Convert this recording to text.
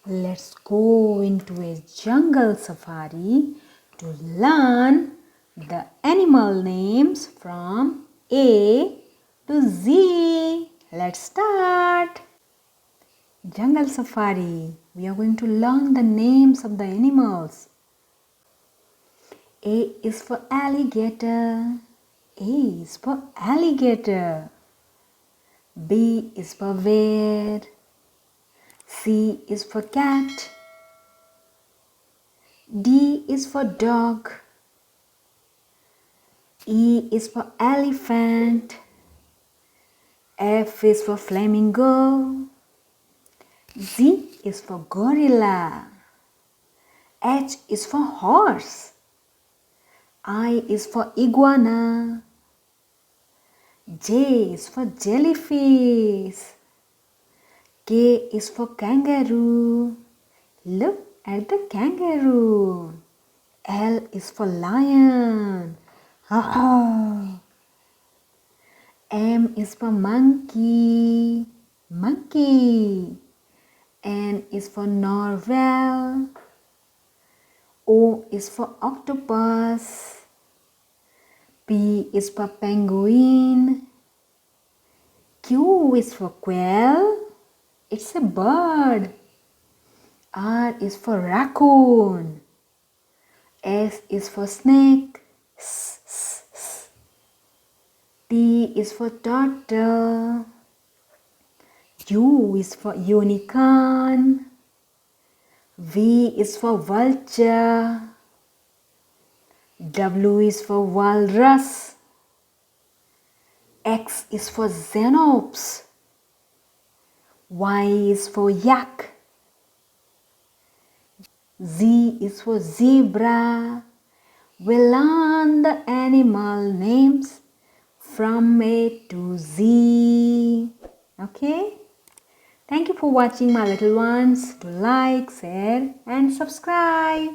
Let's go into a jungle safari to learn the animal names from A to Z. Let's start. Jungle safari. We are going to learn the names of the animals. A is for alligator. A is for alligator. B is for bear. C is for cat. D is for dog. E is for elephant. F is for flamingo. Z is for gorilla. H is for horse. I is for iguana. J is for jellyfish. K is for kangaroo. Look at the kangaroo. L is for lion. M is for monkey. Monkey. N is for narwhal. O is for octopus. P is for penguin. Q is for quail. It's a bird. R is for raccoon. S is for snake. T is for turtle. U is for unicorn. V is for vulture. W is for walrus. X is for xenops. Y is for yak. Z is for zebra. We learn the animal names from A to Z. Okay? Thank you for watching, my little ones. Do like, share and subscribe.